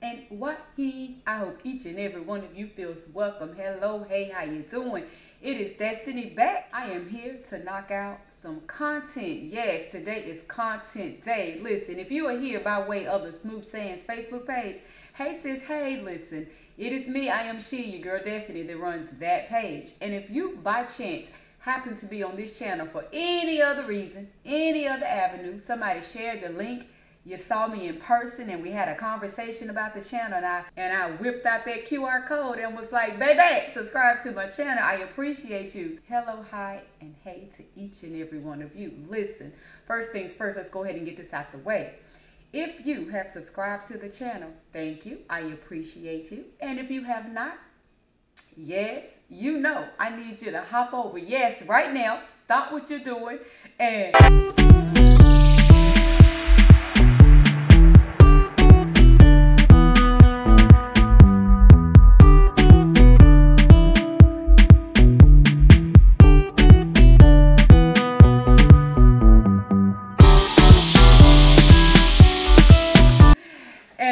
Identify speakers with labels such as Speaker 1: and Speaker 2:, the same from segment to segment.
Speaker 1: and what he. I hope each and every one of you feels welcome. Hello, hey, how you doing? It is Destiny back. I am here to knock out some content. Yes, today is content day. Listen, if you are here by way of the Smooth Sands Facebook page, hey sis, hey, listen, it is me. I am she, your girl Destiny, that runs that page. And if you by chance happen to be on this channel for any other reason, any other avenue, somebody shared the link, you saw me in person and we had a conversation about the channel, and I whipped out that QR code and was like, baby, subscribe to my channel. I appreciate you. Hello, hi, and hey to each and every one of you. Listen, first things first, let's go ahead and get this out the way. If you have subscribed to the channel, thank you. I appreciate you. And if you have not, yes, you know, I need you to hop over. Yes, right now, stop what you're doing and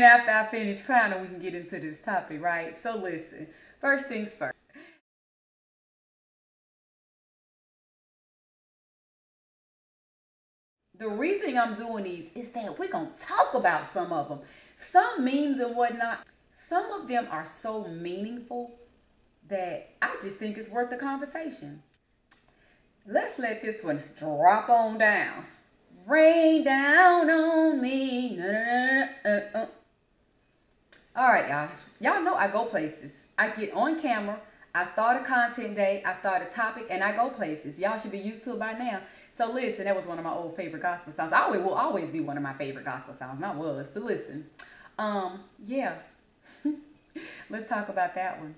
Speaker 1: after I finish clowning, we can get into this topic, right? So listen, first things first. The reason I'm doing these is that we're going to talk about some of them. Some memes and whatnot, some of them are so meaningful that I just think it's worth the conversation. Let's let this one drop on down. Rain down on me. All right, y'all. Y'all know I go places. I get on camera. I start a content day. I start a topic, and I go places. Y'all should be used to it by now. So listen, that was one of my old favorite gospel songs. It will always be one of my favorite gospel songs. Not was, but listen. Yeah. Let's talk about that one.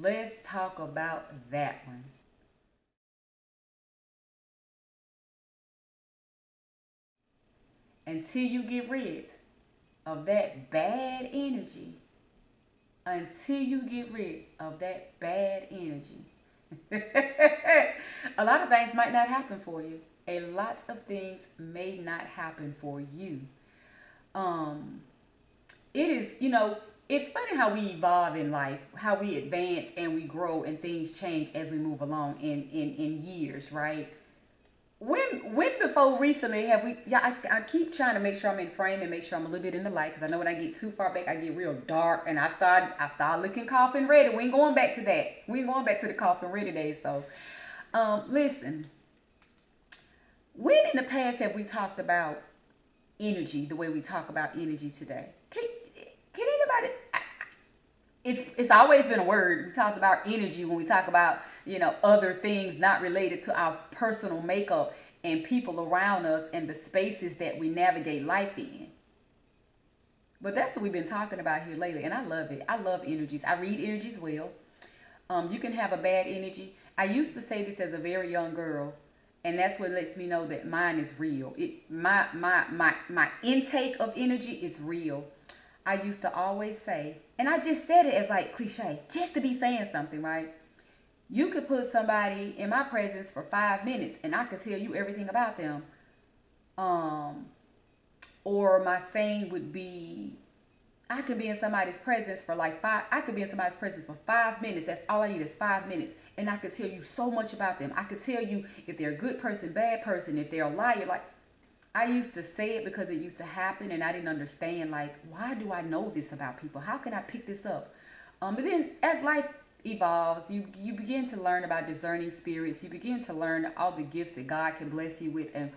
Speaker 1: Let's talk about that one. Until you get rid of that bad energy, until you get rid of that bad energy, a lot of things might not happen for you. A lot of things may not happen for you. It is, it's funny how we evolve in life, how we advance and we grow and things change as we move along in years, right? When before recently have we, yeah, I keep trying to make sure I'm in frame and make sure I'm a little bit in the light, because I know when I get too far back I get real dark and I start looking coffin ready. We ain't going back to that. We ain't going back to the coffin ready days though. Listen, when in the past have we talked about energy the way we talk about energy today? Can anybody, it's always been a word. We talked about energy when we talk about, other things not related to our personal makeup and people around us and the spaces that we navigate life in. But that's what we've been talking about here lately, and I love it. I love energies. I read energies well. You can have a bad energy. I used to say this as a very young girl, and that's what lets me know that mine is real. My intake of energy is real. I used to always say, and I just said it as like cliche, just to be saying something, right? You could put somebody in my presence for 5 minutes and I could tell you everything about them. Or my saying would be, I could be in somebody's presence for I could be in somebody's presence for 5 minutes. That's all I need is 5 minutes. And I could tell you so much about them. I could tell you if they're a good person, bad person, if they're a liar. I used to say it because it used to happen and I didn't understand, why do I know this about people? How can I pick this up? But then as life evolves, you begin to learn about discerning spirits. You begin to learn all the gifts that God can bless you with. And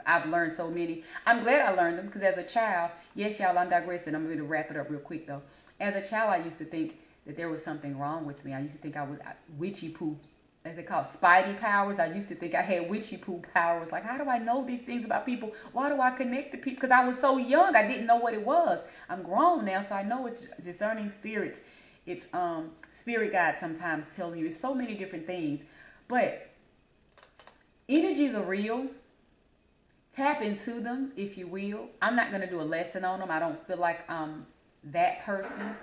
Speaker 1: I've learned so many. I'm glad I learned them because as a child, yes, y'all, I'm digressing. I'm going to wrap it up real quick, though. As a child, I used to think that there was something wrong with me. I used to think I was witchy poo. As they call it, spidey powers. I used to think I had witchy poo powers. Like, how do I know these things about people? Why do I connect to people? Because I was so young, I didn't know what it was. I'm grown now, so I know it's discerning spirits. It's spirit guide sometimes telling you. It's so many different things. But energies are real. Tap into them, if you will. I'm not going to do a lesson on them. I don't feel like I'm that person.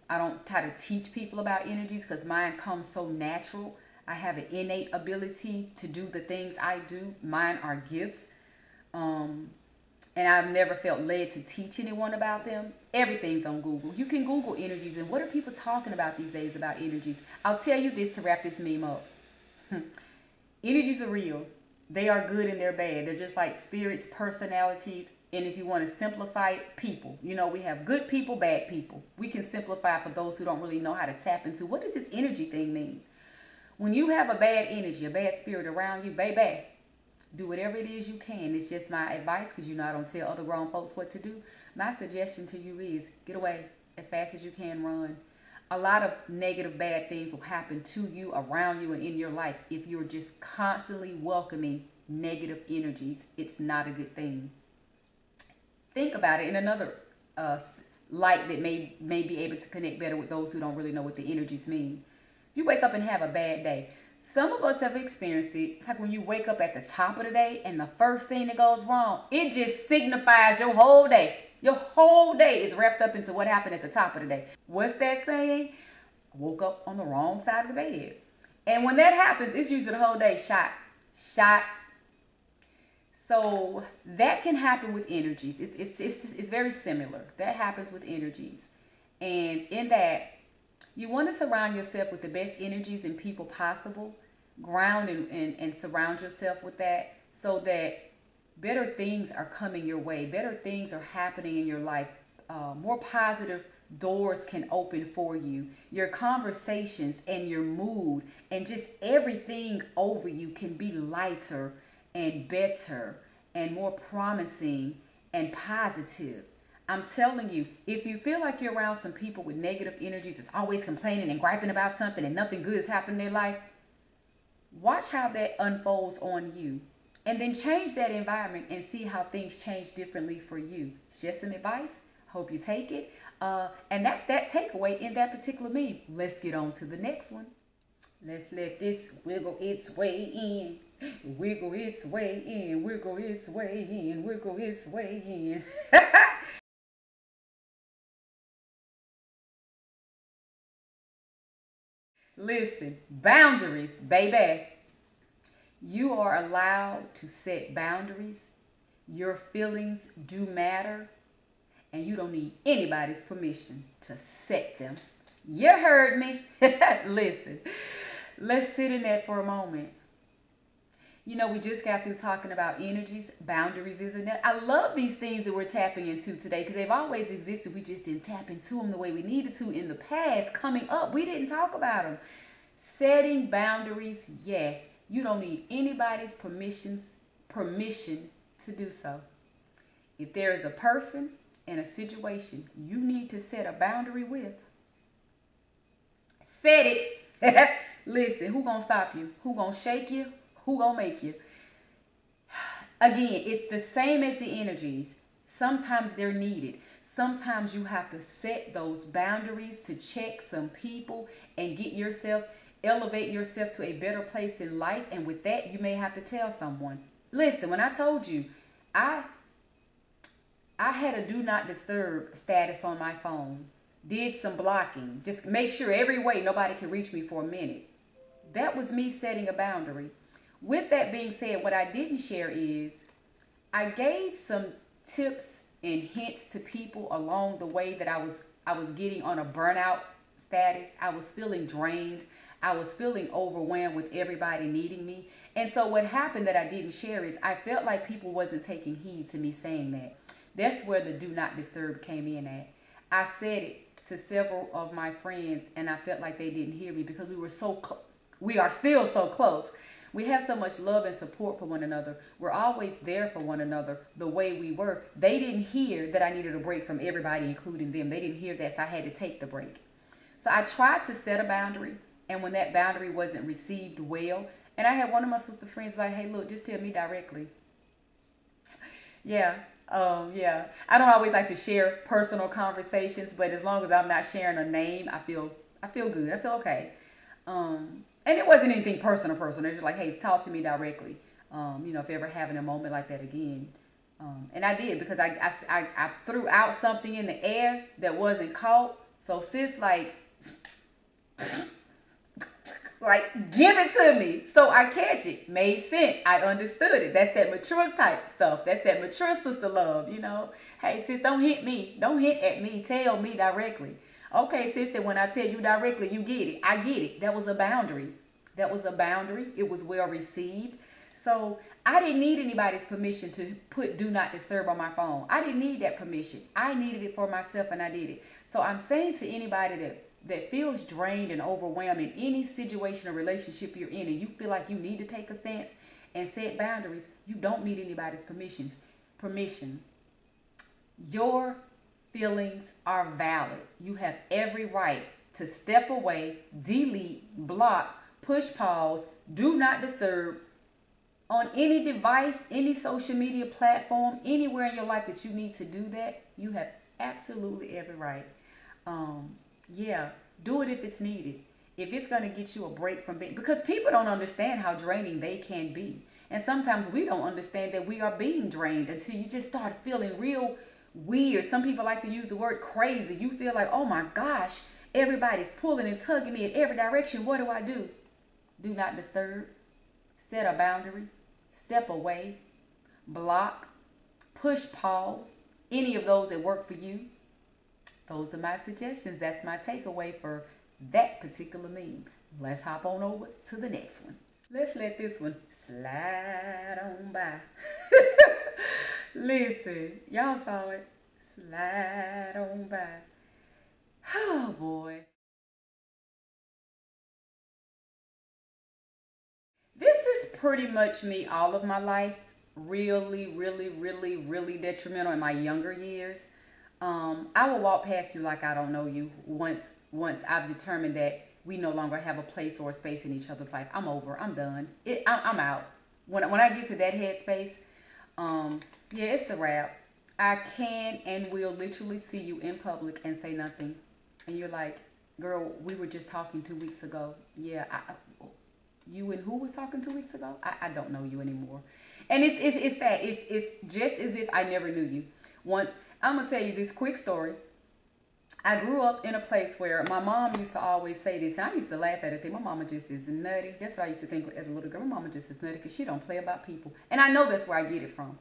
Speaker 1: I don't try to teach people about energies because mine comes so natural. I have an innate ability to do the things I do. Mine are gifts. and I've never felt led to teach anyone about them. Everything's on Google. You can Google energies, and what are people talking about these days about energies? I'll tell you this to wrap this meme up. Energies are real. They are good and they're bad. They're just like spirits, personalities, and if you want to simplify it, people. You know, we have good people, bad people. We can simplify for those who don't really know how to tap into what does this energy thing mean. When you have a bad energy, a bad spirit around you, baby, do whatever it is you can. It's just my advice because you know I don't tell other grown folks what to do. My suggestion to you is get away as fast as you can, run. A lot of negative, bad things will happen to you, around you, and in your life if you're just constantly welcoming negative energies. It's not a good thing. Think about it in another light that may be able to connect better with those who don't really know what the energies mean. You wake up and have a bad day. Some of us have experienced it. It's like when you wake up at the top of the day and the first thing that goes wrong, it just signifies your whole day. Your whole day is wrapped up into what happened at the top of the day. What's that saying? I woke up on the wrong side of the bed. And when that happens, it's usually the whole day shot. So that can happen with energies. It's very similar. That happens with energies. And in that, you want to surround yourself with the best energies and people possible. Ground and surround yourself with that so that better things are coming your way. Better things are happening in your life. More positive doors can open for you. Your conversations and your mood and just everything over you can be lighter and better and more promising and positive. I'm telling you, if you feel like you're around some people with negative energies that's always complaining and griping about something and nothing good is happening in their life, watch how that unfolds on you. And then change that environment and see how things change differently for you. Just some advice. Hope you take it. And that's that takeaway in that particular meme. Let's get on to the next one. Let's let this wiggle its way in. Wiggle its way in. Wiggle its way in. Wiggle its way in. Listen, boundaries, baby. You are allowed to set boundaries. Your feelings do matter. And you don't need anybody's permission to set them. You heard me. Listen, let's sit in that for a moment. You know, we just got through talking about energies, boundaries, isn't it? I love these things that we're tapping into today because they've always existed. We just didn't tap into them the way we needed to in the past. Coming up, we didn't talk about them. Setting boundaries, yes. You don't need anybody's permission to do so. If there is a person in a situation you need to set a boundary with, set it. Listen, who gonna stop you? Who gonna shake you? Who gonna make you? Again, it's the same as the energies. Sometimes they're needed. Sometimes you have to set those boundaries to check some people and get yourself, elevate yourself to a better place in life. And with that, you may have to tell someone. Listen, when I told you, I had a do not disturb status on my phone. Did some blocking. Just make sure every way nobody can reach me for a minute. That was me setting a boundary. With that being said, what I didn't share is I gave some tips and hints to people along the way that I was getting on a burnout status. I was feeling drained. I was feeling overwhelmed with everybody needing me. And so what happened that I didn't share is I felt like people wasn't taking heed to me saying that. That's where the do not disturb came in at. I said it to several of my friends and I felt like they didn't hear me because we are still so close. We have so much love and support for one another. We're always there for one another the way we were. They didn't hear that I needed a break from everybody, including them. They didn't hear that, so I had to take the break. So I tried to set a boundary, and when that boundary wasn't received well, and I had one of my sister friends like, hey, look, just tell me directly. Yeah. Yeah. I don't always like to share personal conversations, but as long as I'm not sharing a name, I feel good. I feel okay. And it wasn't anything personal. It's just like, hey, talk to me directly. If you're ever having a moment like that again. And I did because I threw out something in the air that wasn't caught. So sis, like, Like, give it to me so I catch it. Made sense. I understood it. That's that mature type stuff. That's that mature sister love, you know. Hey, sis, don't hit me. Don't hit at me. Tell me directly. Okay, sister, when I tell you directly, you get it. I get it. That was a boundary. That was a boundary. It was well received. So I didn't need anybody's permission to put do not disturb on my phone. I didn't need that permission. I needed it for myself, and I did it. So I'm saying to anybody that feels drained and overwhelmed in any situation or relationship you're in, and you feel like you need to take a stance and set boundaries, you don't need anybody's permission. Your feelings are valid. You have every right to step away, delete, block, push pause, do not disturb on any device, any social media platform, anywhere in your life that you need to do that. You have absolutely every right. Yeah, do it if it's needed. If it's going to get you a break from being, because people don't understand how draining they can be. And sometimes we don't understand that we are being drained until you just start feeling real weird. Some people like to use the word crazy. You feel like, oh my gosh, everybody's pulling and tugging me in every direction. What do? Do not disturb. Set a boundary. Step away. Block. Push pause. Any of those that work for you. Those are my suggestions. That's my takeaway for that particular meme. Let's hop on over to the next one. Let's let this one slide on by. Listen, y'all saw it. Slide on by. Oh boy. This is pretty much me all of my life. Really, really, really, really detrimental in my younger years. I will walk past you like I don't know you once I've determined that we no longer have a place or a space in each other's life. I'm over. I'm done. I'm out. When I get to that headspace, yeah, it's a wrap. I can and will literally see you in public and say nothing, and you're like, "Girl, we were just talking 2 weeks ago." Yeah, you and who was talking 2 weeks ago? I don't know you anymore, and it's just as if I never knew you. Once I'm gonna tell you this quick story. I grew up in a place where my mom used to always say this, and I used to laugh at it. Think my mama just is nutty. That's what I used to think as a little girl. My mama just is nutty because she don't play about people, and I know that's where I get it from.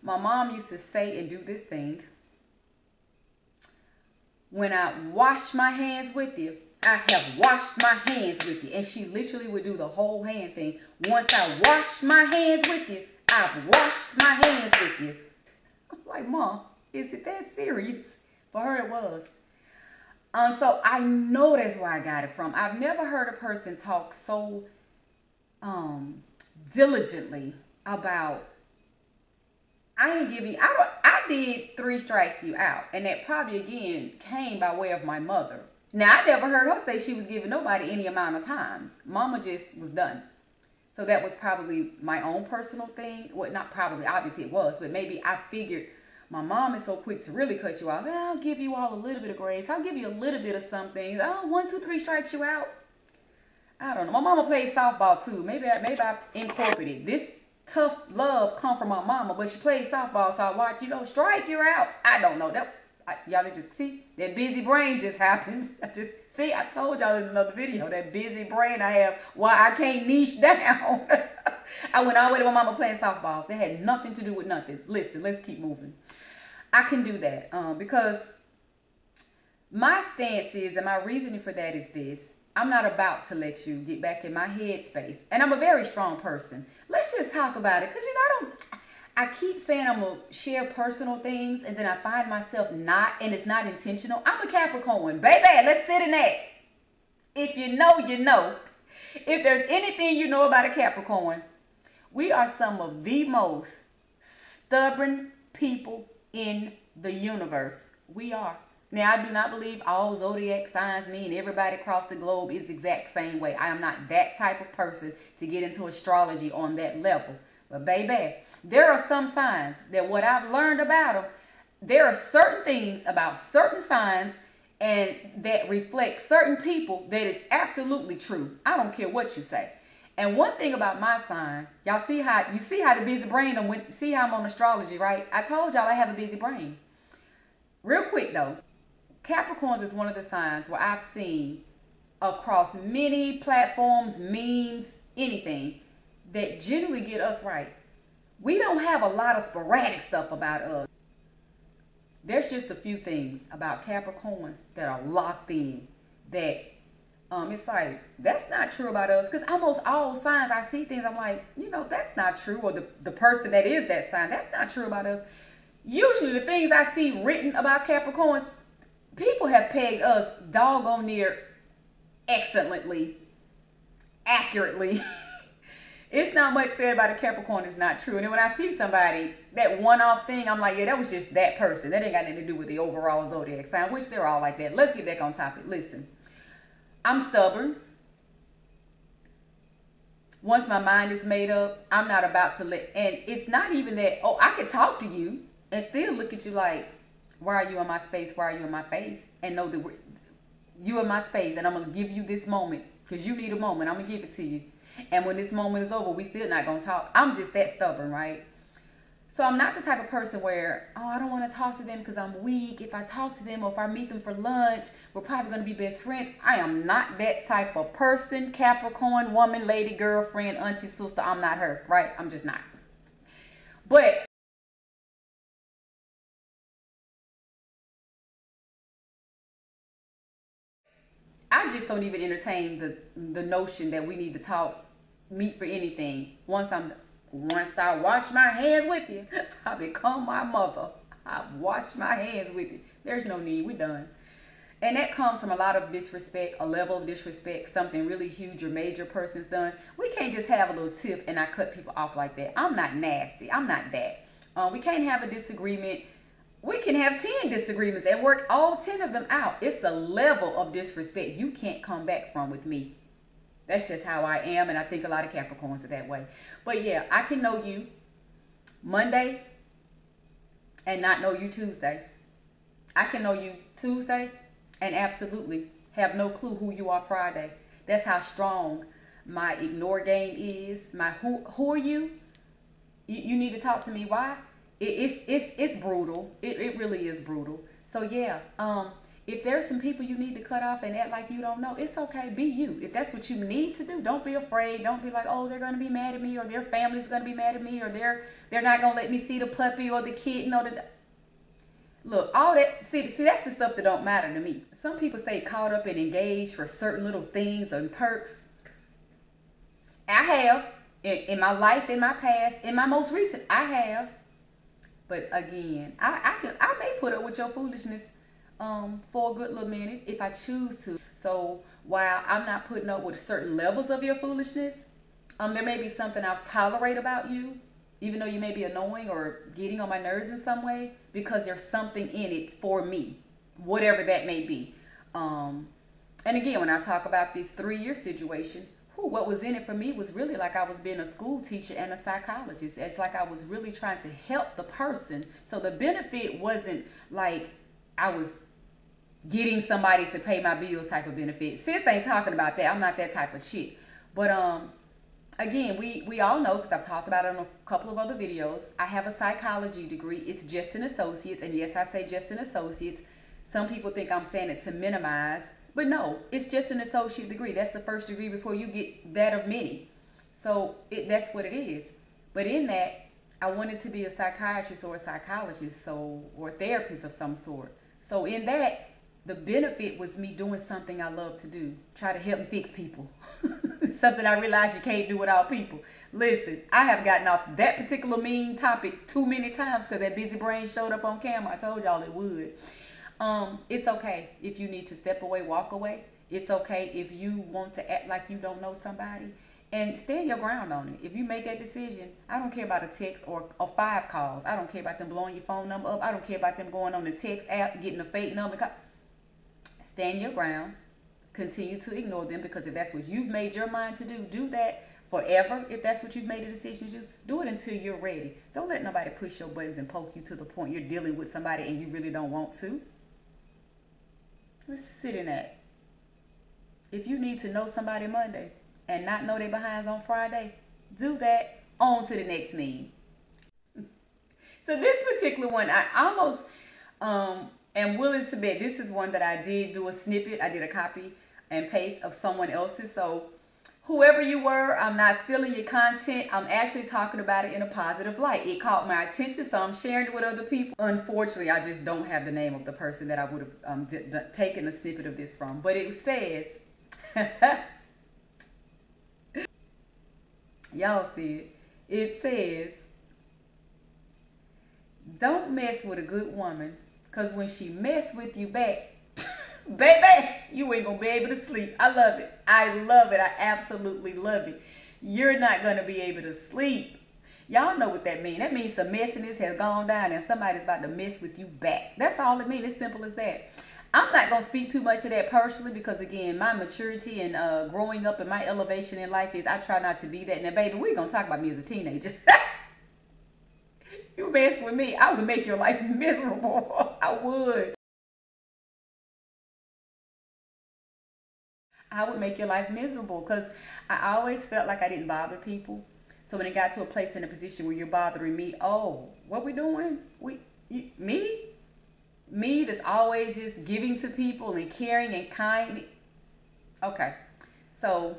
Speaker 1: My mom used to say and do this thing. When I wash my hands with you, I have washed my hands with you, and she literally would do the whole hand thing. Once I wash my hands with you, I've washed my hands with you. I'm like, Mom, is it that serious? For her, it was. So I know that's where I got it from. I've never heard a person talk so diligently about, I did 3 strikes you out. And that probably again came by way of my mother. Now I never heard her say she was giving nobody any amount of times. Mama just was done. So that was probably my own personal thing. Well, not probably, obviously it was, but maybe I figured my mom is so quick to really cut you off. Well, I'll give you all a little bit of grace. I'll give you a little bit of something. Oh, 1, 2, 3 strikes you out. I don't know. My mama played softball too. Maybe I incorporated this tough love come from my mama, but she played softball, so I watched, strike, you're out. I don't know. Y'all just see that busy brain just happened. I told y'all in another video that busy brain I have. Why I can't niche down. I went all the way to my mama playing softball. That had nothing to do with nothing. Listen, let's keep moving. I can do that because my stance is, and my reasoning for that is this. I'm not about to let you get back in my headspace. And I'm a very strong person. Let's just talk about it. Because, I keep saying I'm going to share personal things, and then I find myself not, and it's not intentional. I'm a Capricorn. Baby, let's sit in that. If you know, you know. If there's anything you know about a Capricorn, we are some of the most stubborn people in the universe. We are. Now, I do not believe all zodiac signs mean everybody across the globe is the exact same way. I am not that type of person to get into astrology on that level. But baby, there are some signs that what I've learned about them, there are certain things about certain signs and that reflect certain people that is absolutely true. I don't care what you say. And one thing about my sign, y'all see how the busy brain went, see how I'm on astrology, right? I told y'all I have a busy brain. Real quick though, Capricorns is one of the signs where I've seen across many platforms, memes, anything that generally get us right. We don't have a lot of sporadic stuff about us. There's just a few things about Capricorns that are locked in that it's like that's not true about us, because almost all signs I see things I'm like, that's not true, or the person that is that sign, that's not true about us. Usually the things I see written about Capricorns, people have pegged us doggone near excellently, accurately. It's not much said about a Capricorn is not true. And then when I see somebody, that one-off thing, I'm like, yeah, that was just that person. That ain't got nothing to do with the overall zodiac sign, which they're all like that. Let's get back on topic. Listen, I'm stubborn. Once my mind is made up, I'm not about to let, and it's not even that, oh, I could talk to you and still look at you like, why are you in my space? Why are you in my face? And know that you in my space, and I'm going to give you this moment because you need a moment. I'm going to give it to you. And when this moment is over, we still not going to talk. I'm just that stubborn, right? So I'm not the type of person where, oh, I don't want to talk to them because I'm weak. If I talk to them or if I meet them for lunch, we're probably going to be best friends. I am not that type of person. Capricorn, woman, lady, girlfriend, auntie, sister. I'm not her, right? I'm just not. But I just don't even entertain the notion that we need to talk, meet for anything. Once I wash my hands with you, I become my mother. I wash my hands with you. There's no need. We're done. And that comes from a lot of disrespect, a level of disrespect, something really huge or major person's done. We can't just have a little tiff and I cut people off like that. I'm not nasty. I'm not that. We can't have a disagreement. We can have 10 disagreements and work all 10 of them out. It's a level of disrespect you can't come back from with me. That's just how I am, and I think a lot of Capricorns are that way. But yeah, I can know you Monday and not know you Tuesday. I can know you Tuesday and absolutely have no clue who you are Friday. That's how strong my ignore game is. My who are you? You need to talk to me. Why? It's brutal. It really is brutal. So yeah, if there's some people you need to cut off and act like you don't know, it's okay. Be you. If that's what you need to do, don't be afraid. Don't be like, oh, they're gonna be mad at me, or their family's gonna be mad at me, or they're not gonna let me see the puppy or the kitten or the. Look, all that. See, that's the stuff that don't matter to me. Some people stay caught up and engaged for certain little things and perks. I have in my life, in my past, in my most recent, I have. But again, I may put up with your foolishness for a good little minute if I choose to. So while I'm not putting up with certain levels of your foolishness, there may be something I'll tolerate about you, even though you may be annoying or getting on my nerves in some way, because there's something in it for me, whatever that may be. And again, when I talk about this 3-year situation, what was in it for me was really like I was being a school teacher and a psychologist. It's like I was really trying to help the person. So the benefit wasn't like I was getting somebody to pay my bills type of benefit. Sis ain't talking about that. I'm not that type of chick. But again, we all know, because I've talked about it on a couple of other videos, I have a psychology degree. It's just an associate's. And yes, I say just an associate's. Some people think I'm saying it to minimize. But no, it's just an associate degree. That's the first degree before you get that of many. So that's what it is. But in that, I wanted to be a psychiatrist or a psychologist, or a therapist of some sort. So in that, the benefit was me doing something I love to do. Try to help and fix people. Something I realized you can't do without people. Listen, I have gotten off that particular mean topic too many times because that busy brain showed up on camera. I told y'all it would. It's okay if you need to step away, walk away. It's okay if you want to act like you don't know somebody, and stand your ground on it. If you make that decision, I don't care about a text or 5 calls. I don't care about them blowing your phone number up. I don't care about them going on the text app, getting a fake number. Stand your ground. Continue to ignore them, because if that's what you've made your mind to do, do that forever. If that's what you've made a decision to do, do it until you're ready. Don't let nobody push your buttons and poke you to the point you're dealing with somebody and you really don't want to. Let's sit in that. If you need to know somebody Monday and not know their behinds on Friday, do that. On to the next meme. So this particular one, I almost am willing to bet this is one that I did do a snippet. I did a copy. and paste of someone else's. So whoever you were, I'm not stealing your content. I'm actually talking about it in a positive light. It caught my attention, so I'm sharing it with other people. Unfortunately, I just don't have the name of the person that I would have taken a snippet of this from. But it says, y'all see it. It says, don't mess with a good woman, because when she mess with you back, baby, you ain't gonna be able to sleep. I love it. I love it. I absolutely love it. You're not gonna be able to sleep. Y'all know what that means. That means the messiness has gone down and somebody's about to mess with you back. That's all it means. It's simple as that. I'm not gonna speak too much of that personally because again, my maturity and growing up and my elevation in life is I try not to be that. Now, baby, we're gonna talk about me as a teenager. You mess with me, I would make your life miserable. I would. I would make your life miserable because I always felt like I didn't bother people. So when it got to a place in a position where you're bothering me, oh, what we doing? Me that's always just giving to people and caring and kind. Okay, so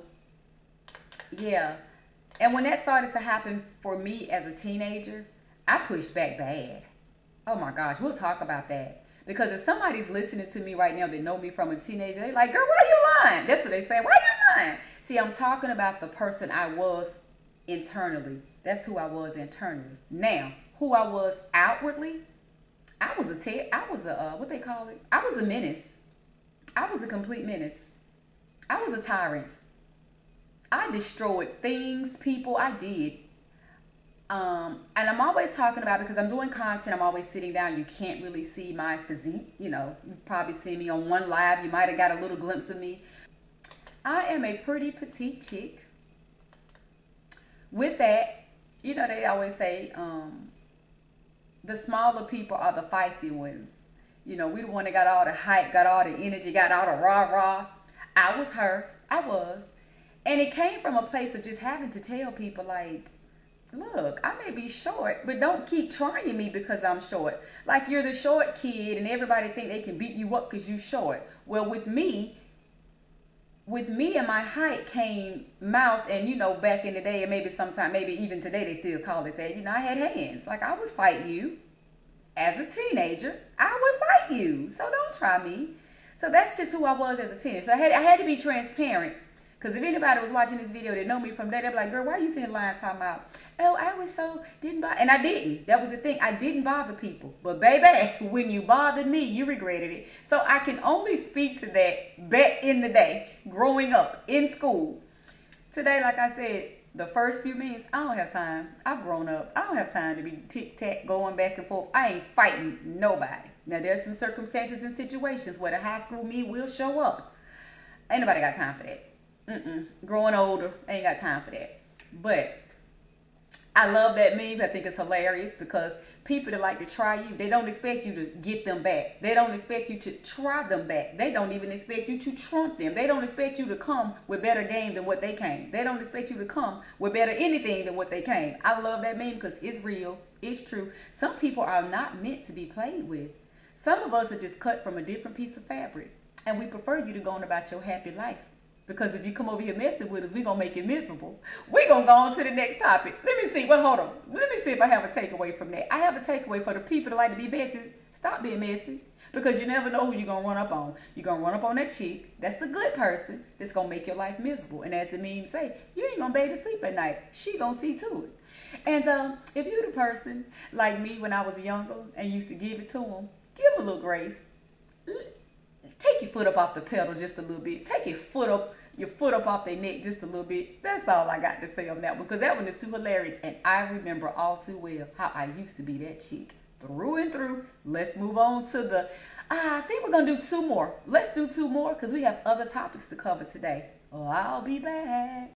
Speaker 1: yeah. And when that started to happen for me as a teenager, I pushed back bad. Oh my gosh, we'll talk about that. Because if somebody's listening to me right now that know me from a teenager, they're like, girl, why are you lying? That's what they say. Why are you lying? See, I'm talking about the person I was internally. That's who I was internally. Now, who I was outwardly, I was what they call it? I was a menace. I was a complete menace. I was a tyrant. I destroyed things, people. I did. And I'm always talking about, because I'm doing content, I'm always sitting down. You can't really see my physique. You know, you've probably seen me on one live. You might have got a little glimpse of me. I am a pretty petite chick. With that, you know, they always say, the smaller people are the feisty ones. You know, we the one that got all the hype, got all the energy, got all the rah-rah. I was her. I was. And it came from a place of just having to tell people, like, look, I may be short, but don't keep trying me because I'm short. Like you're the short kid and everybody think they can beat you up because you short. Well, with me and my height came mouth, and you know, back in the day, and maybe sometime, maybe even today they still call it that, you know, I had hands. Like I would fight you. As a teenager, I would fight you. So don't try me. So that's just who I was as a teenager. So I had to be transparent. Because if anybody was watching this video that know me from that, they'd be like, girl, why are you sitting lying talking about, oh, I was so, didn't bother. And I didn't. That was the thing. I didn't bother people. But baby, when you bothered me, you regretted it. So I can only speak to that back in the day, growing up, in school. Today, like I said, the first few minutes, I don't have time. I've grown up. I don't have time to be tic-tac going back and forth. I ain't fighting nobody. Now, there's some circumstances and situations where the high school me will show up. Ain't nobody got time for that. Growing older, ain't got time for that. But I love that meme. I think it's hilarious because people that like to try you, they don't expect you to get them back. They don't expect you to try them back. They don't even expect you to trump them. They don't expect you to come with better game than what they came. They don't expect you to come with better anything than what they came. I love that meme because it's real. It's true. Some people are not meant to be played with. Some of us are just cut from a different piece of fabric. And we prefer you to go on about your happy life. Because if you come over here messing with us, we're going to make it miserable. We're going to go on to the next topic. Let me see. Well, hold on. Let me see if I have a takeaway from that. I have a takeaway for the people that like to be messy. Stop being messy. Because you never know who you're going to run up on. You're going to run up on that chick. That's a good person. That's going to make your life miserable. And as the memes say, you ain't going to be able to sleep at night. She going to see to it. And if you're the person like me when I was younger and used to give it to them, give them a little grace. Take your foot up off the pedal just a little bit. Take your foot up off their neck just a little bit. That's all I got to say on that one, because that one is too hilarious. And I remember all too well how I used to be that chick through and through. Let's move on to the, I think we're going to do two more. Let's do two more because we have other topics to cover today. Oh, I'll be back.